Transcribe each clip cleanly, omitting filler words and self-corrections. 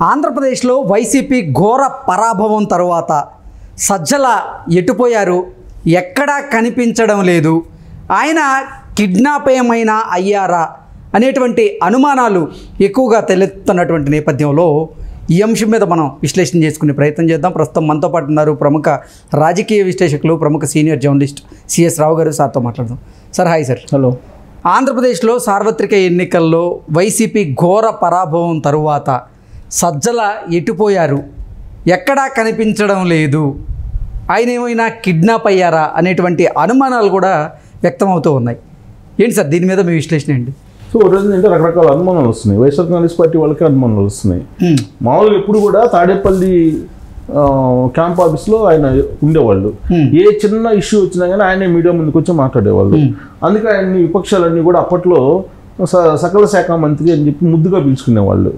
ఆంధ్రప్రదేశ్లో వైసీపీ ఘోర పరాభవం తరువాత సజ్జల ఎటుపోయారు, ఎక్కడా కనిపించడం లేదు, ఆయన కిడ్నాప్ ఏమైనా అయ్యారా అనేటువంటి అనుమానాలు ఎక్కువగా తలెత్తుతున్నటువంటి నేపథ్యంలో ఈ అంశం మీద మనం విశ్లేషణ చేసుకునే ప్రయత్నం చేద్దాం. ప్రస్తుతం మనతో పాటు ఉన్నారు ప్రముఖ రాజకీయ విశ్లేషకులు, ప్రముఖ సీనియర్ జర్నలిస్ట్ సిఎస్ రావు గారు. సార్తో మాట్లాడదాం. Sir hi sir. హలో. ఆంధ్రప్రదేశ్లో సార్వత్రిక ఎన్నికల్లో వైసీపీ ఘోర పరాభవం తరువాత సజ్జల ఎటుపోయారు, ఎక్కడా కనిపించడం లేదు, ఆయన ఏమైనా కిడ్నాప్ అయ్యారా అనేటువంటి అనుమానాలు కూడా వ్యక్తమవుతూ ఉన్నాయి. ఏంటి సార్ దీని మీద మీ విశ్లేషణ ఏంటి? సో ఏంటంటే రకరకాల అనుమానాలు వస్తున్నాయి. వైఎస్ఆర్ కాంగ్రెస్ పార్టీ వాళ్ళకి అనుమానాలు వస్తున్నాయి. మామూలుగా ఎప్పుడు కూడా తాడేపల్లి క్యాంప్ ఆఫీస్లో ఆయన ఉండేవాళ్ళు. ఏ చిన్న ఇష్యూ వచ్చినా కానీ ఆయనే మీడియా ముందుకు వచ్చి మాట్లాడేవాళ్ళు. అందుకే ఆయన్ని విపక్షాలన్నీ కూడా అప్పట్లో సకల శాఖ మంత్రి అని చెప్పి ముద్దుగా పిలుచుకునేవాళ్ళు.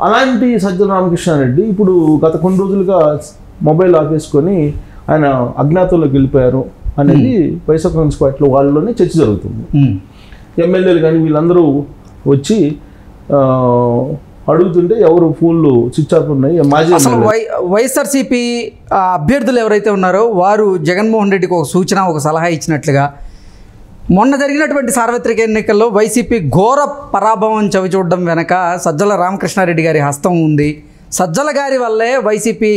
అలాంటి సజ్జల రామకృష్ణారెడ్డి ఇప్పుడు గత కొన్ని రోజులుగా మొబైల్ ఆపేసుకొని ఆయన అజ్ఞాతంలోకి వెళ్ళిపోయారు అనేది వైఎస్ఆర్ కాంగ్రెస్ పార్టీలో వాళ్ళలోనే చర్చ జరుగుతుంది. ఎమ్మెల్యేలు కానీ వీళ్ళందరూ వచ్చి అడుగుతుంటే ఎవరు ఫోన్లు స్విచ్ ఆఫ్ ఉన్నాయి. మాజీ వైఎస్ఆర్సీపీ అభ్యర్థులు ఎవరైతే ఉన్నారో వారు జగన్మోహన్ రెడ్డికి ఒక సూచన, ఒక సలహా ఇచ్చినట్లుగా మొన్న జరిగినటువంటి సార్వత్రిక ఎన్నికల్లో వైసీపీ ఘోర పరాభవం చవిచూడడం వెనక సజ్జల రామకృష్ణారెడ్డి గారి హస్తం ఉంది, సజ్జల గారి వల్లే వైసీపీ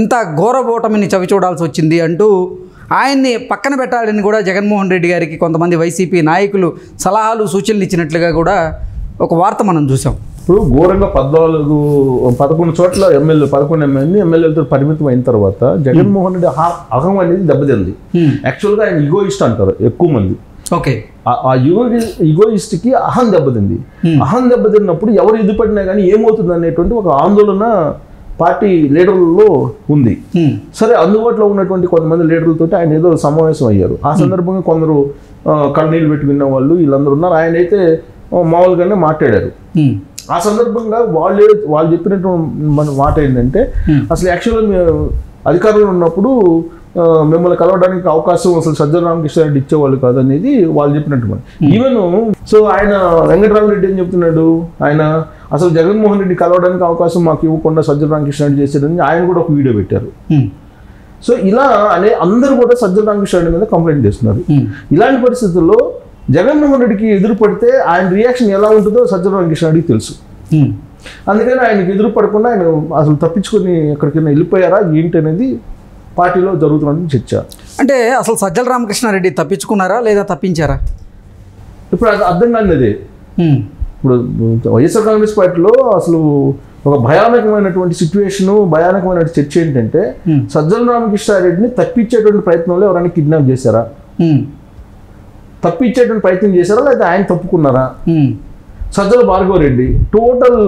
ఇంత ఘోర ఓటమిని చవిచూడాల్సి వచ్చింది అంటూ ఆయన్ని పక్కన పెట్టాలని కూడా జగన్మోహన్ రెడ్డి గారికి కొంతమంది వైసీపీ నాయకులు సలహాలు, సూచనలు ఇచ్చినట్లుగా కూడా ఒక వార్త మనం చూసాం. ఇప్పుడు ఘోరంగా 11 చోట్ల ఎమ్మెల్యేలతో పరిమితం అయిన తర్వాత జగన్మోహన్ రెడ్డి అహం అనేది దెబ్బతింది. యాక్చువల్గా ఆయన ఈగోయిస్ట్ అంటారు ఎక్కువ మంది. ఓకే, ఆ ఈగోయిస్ట్కి అహం దెబ్బతింది. అహం దెబ్బతిన్నప్పుడు ఎవరు ఎదుపడినా కానీ ఏమవుతుంది అనేటువంటి ఒక ఆందోళన పార్టీ లీడర్లలో ఉంది. సరే, అందుబాటులో ఉన్నటువంటి కొంతమంది లీడర్లతో ఆయన ఏదో సమావేశం అయ్యారు. ఆ సందర్భంగా కొందరు కన్నీళ్ళు పెట్టుకున్న వాళ్ళు వీళ్ళందరూ ఉన్నారు. ఆయన అయితే మామూలుగానే మాట్లాడారు. ఆ సందర్భంగా వాళ్ళు చెప్పినటువంటి మాట ఏంటంటే, అసలు యాక్చువల్గా అధికారంలో ఉన్నప్పుడు మిమ్మల్ని కలవడానికి అవకాశం అసలు సజ్జల రామకృష్ణారెడ్డి ఇచ్చేవాళ్ళు కాదు అనేది వాళ్ళు చెప్పినట్టు. ఈవెన్ సో ఆయన వెంకటరామరెడ్డి ఏం చెప్తున్నాడు, ఆయన అసలు జగన్మోహన్ రెడ్డి కలవడానికి అవకాశం మాకు ఇవ్వకుండా సజ్జల రామకృష్ణారెడ్డి చేశాడని ఆయన కూడా ఒక వీడియో పెట్టారు. సో ఇలా అందరూ కూడా సజ్జల రామకృష్ణారెడ్డి మీద కంప్లైంట్ చేస్తున్నారు. ఇలాంటి పరిస్థితుల్లో జగన్మోహన్ రెడ్డికి ఎదురు పడితే ఆయన రియాక్షన్ ఎలా ఉంటుందో సజ్జల రామకృష్ణారెడ్డికి తెలుసు. అందుకని ఆయనకి ఎదురు పడకుండా ఆయన అసలు తప్పించుకొని ఎక్కడికైనా వెళ్ళిపోయారా ఏంటి అనేది పార్టీలో జరుగుతున్న చర్చ. అంటే అసలు సజ్జల రామకృష్ణారెడ్డి తప్పించుకున్నారా లేదా తప్పించారా? ఇప్పుడు అది అర్థం కానిదే. ఇప్పుడు వైఎస్ఆర్ కాంగ్రెస్ పార్టీలో అసలు ఒక భయానకమైనటువంటి సిచ్యువేషను, భయానకమైన చర్చ ఏంటంటే, సజ్జల రామకృష్ణారెడ్డిని తప్పించేటువంటి ప్రయత్నంలో ఎవరైనా కిడ్నాప్ చేశారా, తప్పించేటువంటి ప్రయత్నం చేశారా, లేదా ఆయన తప్పుకున్నారా? సజ్జల భార్గవ రెడ్డి టోటల్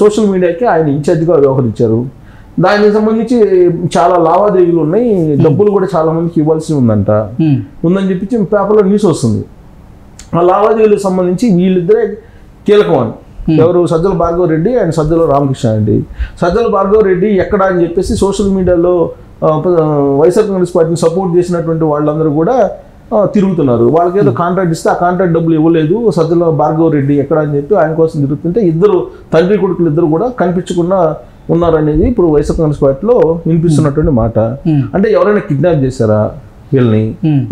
సోషల్ మీడియాకి ఆయన ఇన్ఛార్జిగా వ్యవహరించారు. దానికి సంబంధించి చాలా లావాదేవీలు ఉన్నాయి, డబ్బులు కూడా చాలా మందికి ఇవ్వాల్సి ఉందని చెప్పి పేపర్లో న్యూస్ వస్తుంది. ఆ లావాదేవీలకు సంబంధించి వీళ్ళిద్దరే కీలకం అని. ఎవరు? సజ్జల భార్గవ రెడ్డి అండ్ సజ్జల రామకృష్ణారెడ్డి. సజ్జల భార్గవ రెడ్డి ఎక్కడ అని చెప్పేసి సోషల్ మీడియాలో వైఎస్ఆర్ కాంగ్రెస్ పార్టీని సపోర్ట్ చేసినటువంటి వాళ్ళందరూ కూడా తిరుగుతున్నారు. వాళ్ళకి ఏదో కాంట్రాక్ట్ ఇస్తే ఆ కాంట్రాక్ట్ డబ్బులు ఇవ్వలేదు, సజ్జల భార్గవ రెడ్డి ఎక్కడ అని చెప్పి ఆయన కోసం తిరుగుతుంటే ఇద్దరు తండ్రి కొడుకులు ఇద్దరు కూడా కనిపించకుండా ఉన్నారనేది ఇప్పుడు వైఎస్ఆర్ కాంగ్రెస్ పార్టీలో వినిపిస్తున్నటువంటి మాట. అంటే ఎవరైనా కిడ్నాప్ చేశారా వీళ్ళని,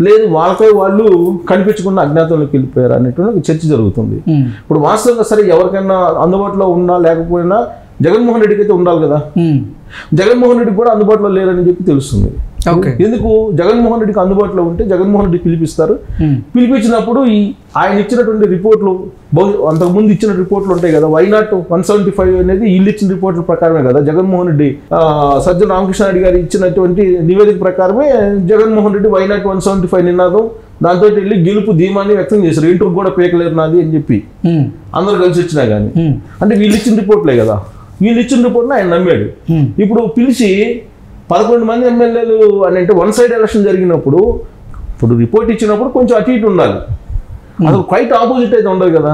లేదు వాళ్ళపై వాళ్ళు కనిపించకుండా అజ్ఞాతంలోకి వెళ్ళిపోయారు అనేటువంటి చర్చ జరుగుతుంది. ఇప్పుడు వాస్తవంగా సరే ఎవరికైనా అందుబాటులో ఉన్నా లేకపోయినా జగన్మోహన్ రెడ్డికి అయితే ఉండాలి కదా. జగన్మోహన్ రెడ్డికి కూడా అందుబాటులో లేరని చెప్పి తెలుస్తుంది. ఎందుకు? జగన్మోహన్ రెడ్డికి అందుబాటులో ఉంటే జగన్మోహన్ రెడ్డి పిలిపిస్తారు. పిలిపించినప్పుడు ఆయన ఇచ్చినటువంటి రిపోర్ట్లు, అంతకుముందు ఇచ్చిన రిపోర్ట్లు ఉంటాయి కదా, వైనాట్ 175 అనేది వీళ్ళు ఇచ్చిన రిపోర్ట్ల ప్రకారమే కదా జగన్మోహన్ రెడ్డి సజ్జల రామకృష్ణారెడ్డి గారు ఇచ్చినటువంటి నివేదిక ప్రకారమే జగన్మోహన్ రెడ్డి వైనాట్ 175 నినాదం దాంతో వెళ్ళి గెలుపు ధీమాన్ని వ్యక్తం చేశారు. ఇంటికి కూడా పేకలేరు నాది అని చెప్పి అందరూ కలిసి వచ్చినా కానీ, అంటే వీళ్ళు ఇచ్చిన రిపోర్ట్లే కదా, వీళ్ళు ఇచ్చిన రిపోర్ట్ని ఆయన నమ్మాడు. ఇప్పుడు పిలిచి 11 మంది ఎమ్మెల్యేలు అని అంటే వన్ సైడ్ ఎలక్షన్ జరిగినప్పుడు ఇప్పుడు రిపోర్ట్ ఇచ్చినప్పుడు కొంచెం అటు ఇటు ఉండాలి, అసలు క్వైట్ ఆపోజిట్ అయితే ఉండదు కదా.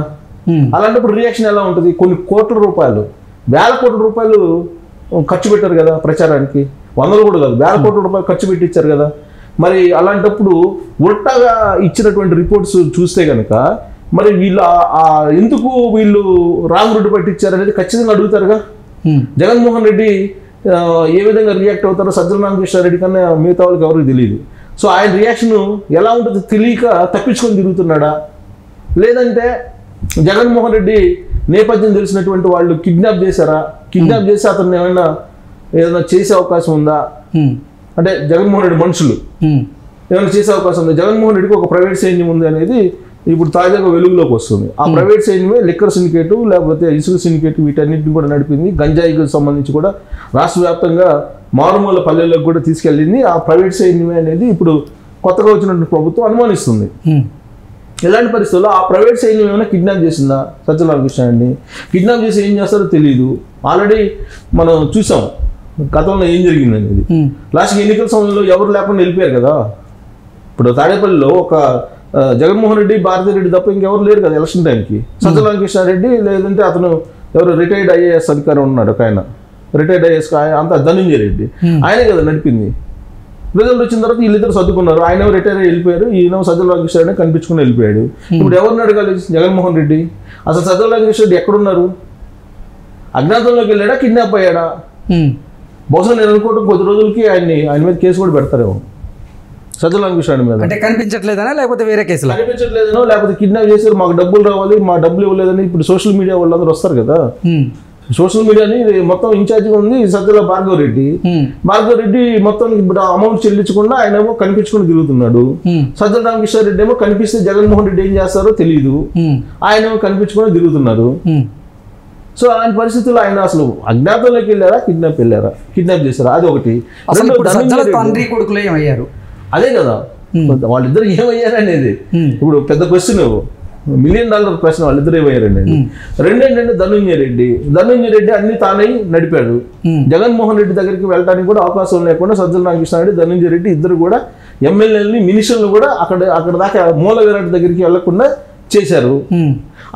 అలాంటప్పుడు రియాక్షన్ ఎలా ఉంటుంది? కొన్ని కోట్ల రూపాయలు, వేల కోట్ల రూపాయలు ఖర్చు పెట్టారు కదా ప్రచారానికి, వందలు కూడా కాదు, వేల కోట్ల రూపాయలు ఖర్చు పెట్టించారు కదా. మరి అలాంటప్పుడు ఉల్టాగా ఇచ్చినటువంటి రిపోర్ట్స్ చూస్తే కనుక మరి వీళ్ళు ఎందుకు వీళ్ళు రాంగ్ రూట్ పట్టించారు అనేది ఖచ్చితంగా అడుగుతారుగా. జగన్మోహన్ రెడ్డి ఏ విధంగా రియాక్ట్ అవుతారో సజ్జల రామకృష్ణారెడ్డి కన్నా మిగతా వాళ్ళకి ఎవరికి తెలియదు. సో ఆయన రియాక్షన్ ఎలా ఉంటుందో తెలియక తప్పించుకొని తిరుగుతున్నాడా, లేదంటే జగన్మోహన్ రెడ్డి నేపథ్యం తెలిసినటువంటి వాళ్ళు కిడ్నాప్ చేశారా, కిడ్నాప్ చేసి అతన్ని ఏదైనా చేసే అవకాశం ఉందా, అంటే జగన్మోహన్ రెడ్డి మనుషులు ఏమైనా చేసే అవకాశం ఉంది, జగన్మోహన్ రెడ్డికి ఒక ప్రైవేట్ సైన్యం ఉంది అనేది ఇప్పుడు తాజాగా వెలుగులోకి వస్తుంది. ఆ ప్రైవేట్ సైన్యమే లిక్కర్ సిండికేటు లేకపోతే ఇసుక సిండికేటు వీటన్నిటిని కూడా నడిపింది. గంజాయికి సంబంధించి కూడా రాష్ట్ర వ్యాప్తంగా మారుమూల పల్లెల్లోకి కూడా తీసుకెళ్ళింది ఆ ప్రైవేట్ సైన్యమే అనేది ఇప్పుడు కొత్తగా వచ్చినటువంటి ప్రభుత్వం అనుమానిస్తుంది. ఇలాంటి పరిస్థితుల్లో ఆ ప్రైవేట్ సైన్యం ఏమైనా కిడ్నాప్ చేసిందా సజ్జల రామకృష్ణారెడ్డిని? కిడ్నాప్ చేసి ఏం చేస్తారో తెలియదు. ఆల్రెడీ మనం చూసాం గతంలో ఏం జరిగింది అనేది. లాస్ట్కి ఎన్నికల సమయంలో ఎవరు లేకుండా వెళ్ళిపోయారు కదా. ఇప్పుడు తాడేపల్లిలో ఒక జగన్మోహన్ రెడ్డి, భారతీ రెడ్డి తప్ప ఇంకెవరు లేరు కదా ఎలక్షన్ టైంకి. సజ్జల రామకృష్ణారెడ్డి లేదంటే అతను ఎవరు రిటైర్డ్ ఐఏఎస్ అధికారి ఉన్నాడు ఒక ఆయన, రిటైర్డ్ ఐఏఎస్ అంత ధనంజయ రెడ్డి, ఆయనే కదా నడిపింది. రిజల్ట్ వచ్చిన తర్వాత వీళ్ళిద్దరు సర్దుకున్నారు. ఆయన రిటైర్ వెళ్ళిపోయారు, ఈయన సజ్జల రామకృష్ణారెడ్డి కనిపించుకుని వెళ్ళిపోయాడు. ఇప్పుడు ఎవరిని అడగాలి? జగన్మోహన్ రెడ్డి. అసలు సజ్జల రామకృష్ణారెడ్డి ఎక్కడున్నారు? అజ్ఞాతంలోకి వెళ్ళాడా, కిడ్నాప్ అయ్యాడా? బహుశా నేను అనుకోవడం కొద్ది రోజులకి ఆయన మీద కేసు కూడా పెడతారేమో సజ్జల రామకృష్ణారెడ్డి మీద. అంటే కనిపించట్లేదనా లేకపోతే వేరే కేసులు కనిపించట్లేదనో లేకపోతే కిడ్నాప్ చేశారు, మాకు డబ్బులు రావాలి, మా డబ్బులు ఇవ్వలేదని ఇప్పుడు సోషల్ మీడియా వాళ్ళందరూ వస్తారు కదా. సోషల్ మీడియాని మొత్తం ఇన్ఛార్జిగా ఉంది సజ్జల భార్గవ రెడ్డి. భార్గవ రెడ్డి మొత్తం ఇప్పుడు అమౌంట్ చెల్లించకుండా ఆయన ఏమో కనిపించుకుని తిరుగుతున్నాడు. సజ్జల రామకృష్ణారెడ్డి ఏమో కనిపిస్తే జగన్మోహన్ రెడ్డి ఏం చేస్తారో తెలియదు, ఆయన ఏమో కనిపించుకుని తిరుగుతున్నారు. సో అలాంటి పరిస్థితుల్లో ఆయన అసలు అజ్ఞాతంలోకి వెళ్ళారా, కిడ్నాప్ చేశారా? అది ఒకటి. తండ్రి కొడుకులు ఏమయ్యారు? అదే కదా, వాళ్ళిద్దరు ఏమయ్యారు అనేది ఇప్పుడు పెద్ద క్వశ్చన్, $1 మిలియన్ ప్రశ్న. వాళ్ళిద్దరు ఏమయ్యారు అనేది. రెండేంటంటే ధనంజయ రెడ్డి అన్ని తానై నడిపాడు. జగన్మోహన్ రెడ్డి దగ్గరికి వెళ్ళడానికి కూడా అవకాశం లేకుండా సజ్జల రామకృష్ణారెడ్డి, ధనంజయ రెడ్డి ఇద్దరు కూడా ఎమ్మెల్యేలని, మినిస్టర్లు కూడా అక్కడ దాకా మూల విరాట్ దగ్గరికి వెళ్లకుండా చేశారు.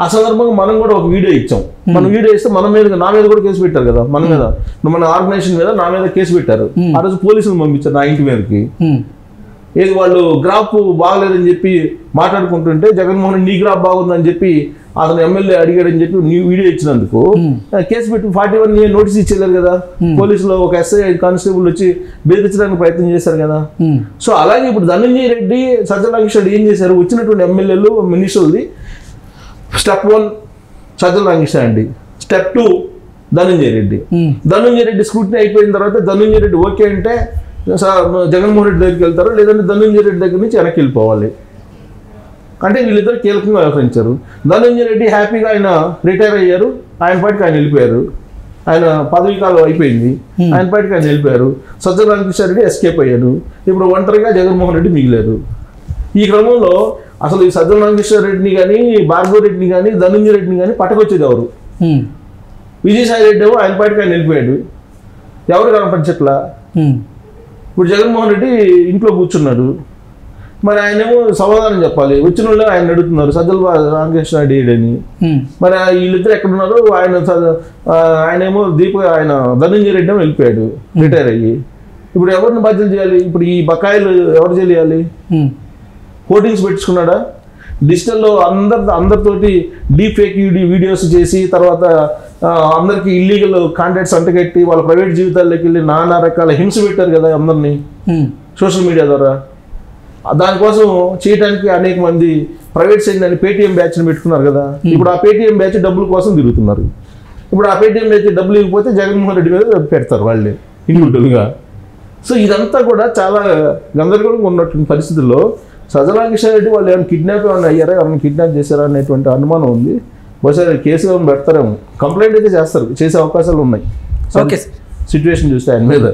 ఆ సందర్భంగా మనం కూడా ఒక వీడియో ఇచ్చాం. మనం వీడియో ఇస్తే నా మీద కూడా కేసు పెట్టారు కదా, మన ఆర్గనైజేషన్ మీద నా మీద కేసు పెట్టారు. ఆ రోజు పోలీసులు పంపించారు నా ఇంటి మీదకి. ఏది వాళ్ళు గ్రాఫ్ బాగలేదని చెప్పి మాట్లాడుకుంటుంటే జగన్మోహన్ రెడ్డి నీ గ్రాఫ్ బాగుందని చెప్పి అతను ఎమ్మెల్యే అడిగాడని చెప్పి నీ వీడియో ఇచ్చినందుకు కేసు పెట్టి 41 నోటీస్ ఇచ్చేయారు కదా. పోలీసులు ఒక ఎస్ఐ, 5 కానిస్టేబుల్ వచ్చి బెదిరించడానికి ప్రయత్నం చేశారు కదా. సో అలాగే ఇప్పుడు ధనంజయ రెడ్డి, సజ్జల రామకృష్ణారెడ్డి ఏం చేశారు? వచ్చినటువంటి ఎమ్మెల్యేలు, మినిస్టర్లది step 1 Sajjala Ramakrishnareddy, step 2 Dhananjaya Reddy scrutiny అయిపోయిన తర్వాత ధనంజయ రెడ్డి ఓకే అంటే జగన్మోహన్ రెడ్డి దగ్గరికి వెళ్తారు, లేదంటే ధనంజయ రెడ్డి దగ్గర నుంచి వెనక్కి వెళ్ళిపోవాలి. అంటే వీళ్ళిద్దరు కీలకంగా వ్యవహరించారు. ధనంజయ రెడ్డి హ్యాపీగా ఆయన రిటైర్ అయ్యారు, ఆయన పాటికి ఆయన వెళ్ళిపోయారు. ఆయన పదవీ కాలం అయిపోయింది, ఆయన పాటికి ఆయన వెళ్ళిపోయారు. సజ్జల రామకృష్ణారెడ్డి ఎస్కేప్ అయ్యారు. ఇప్పుడు ఒంటరిగా జగన్మోహన్ రెడ్డి మిగిలారు. ఈ క్రమంలో అసలు ఈ సజ్జల రామకృష్ణారెడ్డిని కానీ, భార్గవ రెడ్డిని కానీ, ధనంజయ రెడ్డిని కానీ పట్టుకొచ్చేది ఎవరు? విజయసాయి రెడ్డి ఏమో ఆయన పాటికి ఆయన వెళ్ళిపోయాడు, ఎవరు కనపడించట్లా. ఇప్పుడు జగన్మోహన్ రెడ్డి ఇంట్లో కూర్చున్నాడు, మరి ఆయనేమో సమాధానం చెప్పాలి. వచ్చిన వాళ్ళు ఆయన అడుగుతున్నారు సజ్జల రామకృష్ణారెడ్డి ఏడని. మరి వీళ్ళిద్దరు ఎక్కడున్నారు? ఆయనేమో ఆయన ధనంజయ రెడ్డి ఏమో వెళ్ళిపోయాడు రిటైర్ అయ్యి. ఇప్పుడు ఎవరిని బాధ్యత చేయాలి? ఇప్పుడు ఈ బకాయిలు ఎవరు చేయాలి? హోర్డింగ్స్ పెట్టుకున్నాడా? డిజిటల్లో అందరితోటి డీప్ ఫేక్ వీడియోస్ చేసి తర్వాత అందరికి ఇల్లీగల్ కాంటాక్ట్స్ అంటగట్టి వాళ్ళ ప్రైవేట్ జీవితాల్లోకి వెళ్ళి నానా రకాల హింస పెట్టారు కదా అందరినీ సోషల్ మీడియా ద్వారా. దానికోసం చేయడానికి అనేక మంది ప్రైవేట్ సైడ్ పేటీఎం బ్యాచ్ని పెట్టుకున్నారు కదా. ఇప్పుడు ఆ పేటీఎం బ్యాచ్ డబ్బుల కోసం తిరుగుతున్నారు. ఇప్పుడు ఆ పేటీఎం బ్యాచ్ డబ్బులు ఇవ్వకపోతే జగన్మోహన్ రెడ్డి మీద పెడతారు వాళ్ళే ఇండివిజువల్గా. సో ఇదంతా కూడా చాలా గందరగోళంగా ఉన్నటువంటి పరిస్థితుల్లో సజ్జల రామకృష్ణారెడ్డి వాళ్ళు ఏమైనా కిడ్నాప్ ఏమైనా అయ్యారా, ఏమైనా కిడ్నాప్ చేశారా అనేటువంటి అనుమానం ఉంది. బహుశా కేసు ఏమైనా పెడతారేమో, కంప్లైంట్ అయితే చేస్తారు, చేసే అవకాశాలు ఉన్నాయి. ఓకే, సిచ్యువేషన్ చూస్తే ఆయన మీద.